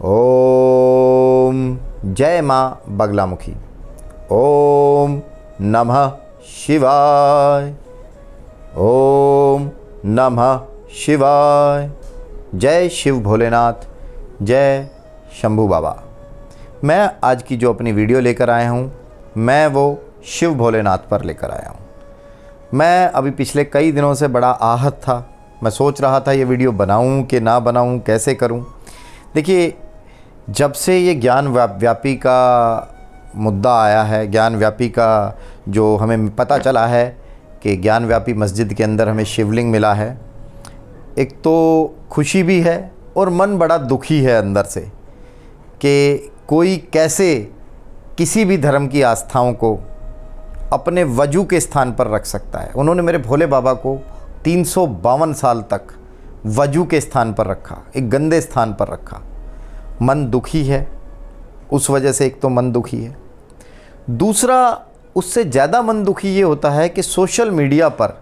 ओम जय माँ बगलामुखी। ओम नमः शिवाय। ओम नमः शिवाय। जय शिव भोलेनाथ, जय शंभू बाबा। मैं आज की जो अपनी वीडियो लेकर आया हूँ, मैं वो शिव भोलेनाथ पर लेकर आया हूँ। मैं अभी पिछले कई दिनों से बड़ा आहत था। मैं सोच रहा था ये वीडियो बनाऊँ कि ना बनाऊँ, कैसे करूँ। देखिए, जब से ये ज्ञान व्यापी का मुद्दा आया है, ज्ञान व्यापी का जो हमें पता चला है कि ज्ञान व्यापी मस्जिद के अंदर हमें शिवलिंग मिला है, एक तो खुशी भी है और मन बड़ा दुखी है अंदर से कि कोई कैसे किसी भी धर्म की आस्थाओं को अपने वजू के स्थान पर रख सकता है। उन्होंने मेरे भोले बाबा को 352 साल तक वजू के स्थान पर रखा, एक गंदे स्थान पर रखा। मन दुखी है उस वजह से। एक तो मन दुखी है, दूसरा उससे ज़्यादा मन दुखी ये होता है कि सोशल मीडिया पर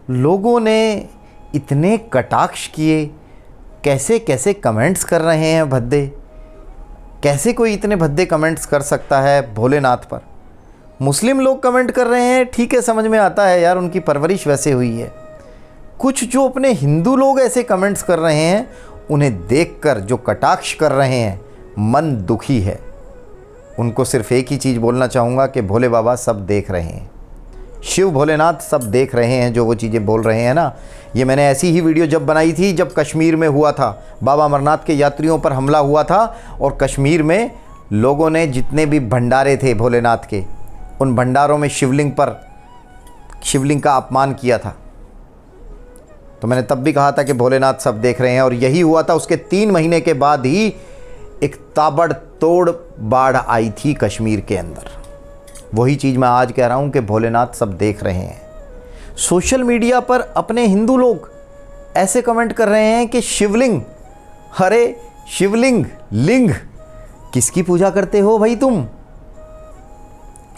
लोगों ने इतने कटाक्ष किए, कैसे कैसे कमेंट्स कर रहे हैं भद्दे। कैसे कोई इतने भद्दे कमेंट्स कर सकता है भोलेनाथ पर। मुस्लिम लोग कमेंट कर रहे हैं, ठीक है, समझ में आता है यार, उनकी परवरिश वैसे हुई है। कुछ जो अपने हिंदू लोग ऐसे कमेंट्स कर रहे हैं, उन्हें देखकर जो कटाक्ष कर रहे हैं, मन दुखी है। उनको सिर्फ एक ही चीज़ बोलना चाहूँगा कि भोले बाबा सब देख रहे हैं, शिव भोलेनाथ सब देख रहे हैं जो वो चीज़ें बोल रहे हैं ना। ये मैंने ऐसी ही वीडियो जब बनाई थी जब कश्मीर में हुआ था, बाबा अमरनाथ के यात्रियों पर हमला हुआ था और कश्मीर में लोगों ने जितने भी भंडारे थे भोलेनाथ के, उन भंडारों में शिवलिंग का अपमान किया था। तो मैंने तब भी कहा था कि भोलेनाथ सब देख रहे हैं, और यही हुआ था। उसके 3 महीने के बाद ही एक ताबड़तोड़ बाढ़ आई थी कश्मीर के अंदर। वही चीज़ मैं आज कह रहा हूं कि भोलेनाथ सब देख रहे हैं। सोशल मीडिया पर अपने हिंदू लोग ऐसे कमेंट कर रहे हैं कि शिवलिंग, अरे शिवलिंग, लिंग किसकी पूजा करते हो भाई तुम।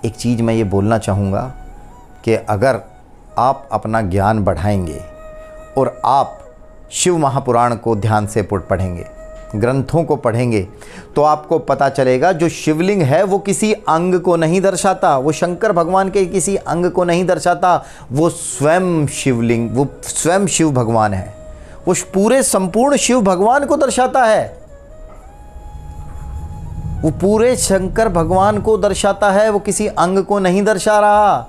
एक चीज़ मैं ये बोलना चाहूँगा कि अगर आप अपना ज्ञान बढ़ाएंगे और आप शिव महापुराण को ध्यान से पढ़ेंगे, ग्रंथों को पढ़ेंगे, तो आपको पता चलेगा जो शिवलिंग है वो किसी अंग को नहीं दर्शाता, वो शंकर भगवान के किसी अंग को नहीं दर्शाता। वो स्वयं शिवलिंग, वो स्वयं शिव भगवान है। वो पूरे संपूर्ण शिव भगवान को दर्शाता है। वो पूरे शंकर भगवान को दर्शाता है, वो किसी अंग को नहीं दर्शा रहा।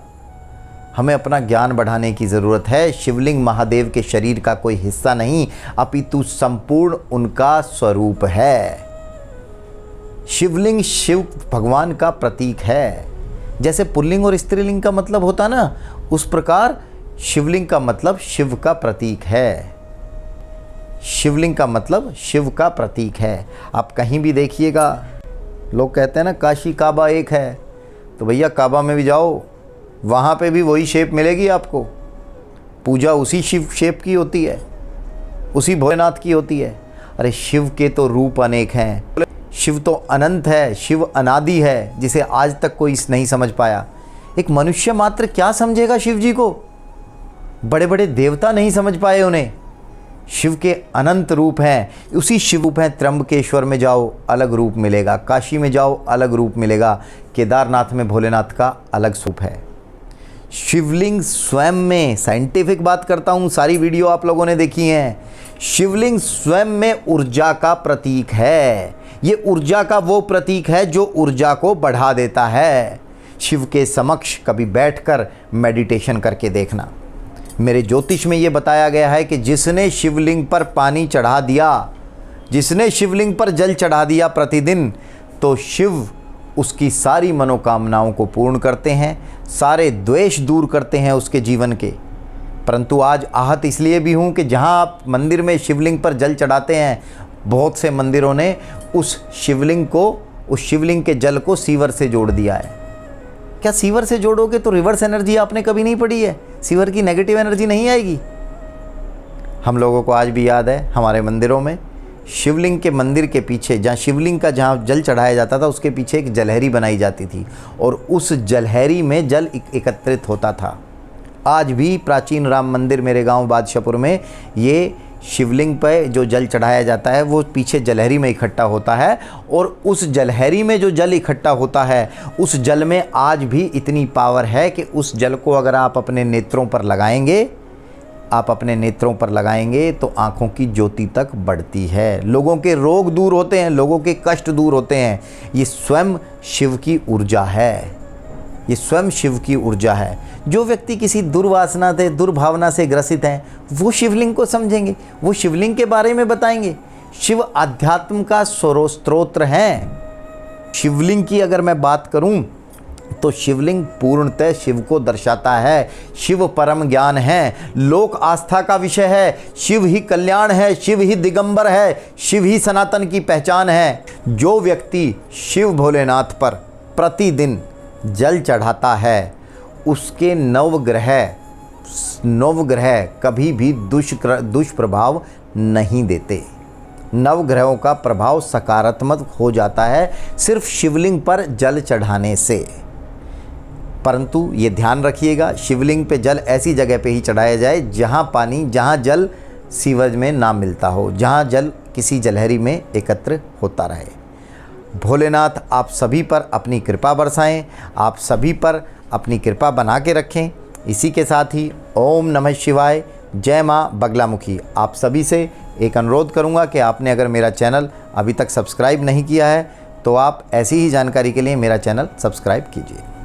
हमें अपना ज्ञान बढ़ाने की ज़रूरत है। शिवलिंग महादेव के शरीर का कोई हिस्सा नहीं, अपितु संपूर्ण उनका स्वरूप है। शिवलिंग शिव भगवान का प्रतीक है। जैसे पुल्लिंग और स्त्रीलिंग का मतलब होता ना, उस प्रकार शिवलिंग का मतलब शिव का प्रतीक है। शिवलिंग का मतलब शिव का प्रतीक है। आप कहीं भी देखिएगा, लोग कहते हैं ना काशी काबा एक है, तो भैया काबा में भी जाओ, वहाँ पे भी वही शेप मिलेगी आपको। पूजा उसी शिव शेप की होती है, उसी भोलेनाथ की होती है। अरे शिव के तो रूप अनेक हैं। शिव तो अनंत है, शिव अनादि है, जिसे आज तक कोई नहीं समझ पाया। एक मनुष्य मात्र क्या समझेगा शिव जी को। बड़े बड़े देवता नहीं समझ पाए उन्हें। शिव के अनंत रूप हैं, उसी शिव रूप हैं। त्र्यंबकेश्वर में जाओ अलग रूप मिलेगा, काशी में जाओ अलग रूप मिलेगा, केदारनाथ में भोलेनाथ का अलग स्वरूप है। शिवलिंग स्वयं में, साइंटिफिक बात करता हूँ, सारी वीडियो आप लोगों ने देखी हैं, शिवलिंग स्वयं में ऊर्जा का प्रतीक है। ये ऊर्जा का वो प्रतीक है जो ऊर्जा को बढ़ा देता है। शिव के समक्ष कभी बैठकर मेडिटेशन करके देखना। मेरे ज्योतिष में ये बताया गया है कि जिसने शिवलिंग पर पानी चढ़ा दिया, जिसने शिवलिंग पर जल चढ़ा दिया प्रतिदिन, तो शिव उसकी सारी मनोकामनाओं को पूर्ण करते हैं, सारे द्वेष दूर करते हैं उसके जीवन के। परंतु आज आहत इसलिए भी हूँ कि जहाँ आप मंदिर में शिवलिंग पर जल चढ़ाते हैं, बहुत से मंदिरों ने उस शिवलिंग को, उस शिवलिंग के जल को सीवर से जोड़ दिया है। क्या सीवर से जोड़ोगे तो रिवर्स एनर्जी आपने कभी नहीं पढ़ी है, सीवर की नेगेटिव एनर्जी नहीं आएगी। हम लोगों को आज भी याद है, हमारे मंदिरों में शिवलिंग के मंदिर के पीछे, जहाँ शिवलिंग का जहाँ जल चढ़ाया जाता था, उसके पीछे एक जलहरी बनाई जाती थी और उस जलहरी में जल एकत्रित होता था। आज भी प्राचीन राम मंदिर मेरे गांव बादशाहपुर में ये शिवलिंग पर जो जल चढ़ाया जाता है वो पीछे जलहरी में इकट्ठा होता है, और उस जलहरी में जो जल इकट्ठा होता है उस जल में आज भी इतनी पावर है कि उस जल को अगर आप अपने नेत्रों पर लगाएंगे तो आँखों की ज्योति तक बढ़ती है, लोगों के रोग दूर होते हैं, लोगों के कष्ट दूर होते हैं। ये स्वयं शिव की ऊर्जा है, ये स्वयं शिव की ऊर्जा है। जो व्यक्ति किसी दुर्वासना से, दुर्भावना से ग्रसित हैं, वो शिवलिंग को समझेंगे, वो शिवलिंग के बारे में बताएंगे। शिव आध्यात्म का स्रोत्र हैं। शिवलिंग की अगर मैं बात करूं तो शिवलिंग पूर्णतः शिव को दर्शाता है। शिव परम ज्ञान है, लोक आस्था का विषय है, शिव ही कल्याण है, शिव ही दिगंबर है, शिव ही सनातन की पहचान है। जो व्यक्ति शिव भोलेनाथ पर प्रतिदिन जल चढ़ाता है उसके नवग्रह कभी भी दुष्प्रभाव नहीं देते। नवग्रहों का प्रभाव सकारात्मक हो जाता है सिर्फ शिवलिंग पर जल चढ़ाने से। परंतु ये ध्यान रखिएगा, शिवलिंग पे जल ऐसी जगह पे ही चढ़ाया जाए जहाँ जल सीवज में ना मिलता हो, जहाँ जल किसी जलहरी में एकत्र होता रहे। भोलेनाथ आप सभी पर अपनी कृपा बरसाएं, आप सभी पर अपनी कृपा बना के रखें। इसी के साथ ही ओम नमः शिवाय, जय माँ बगलामुखी। आप सभी से एक अनुरोध करूँगा कि आपने अगर मेरा चैनल अभी तक सब्सक्राइब नहीं किया है तो आप ऐसी ही जानकारी के लिए मेरा चैनल सब्सक्राइब कीजिए।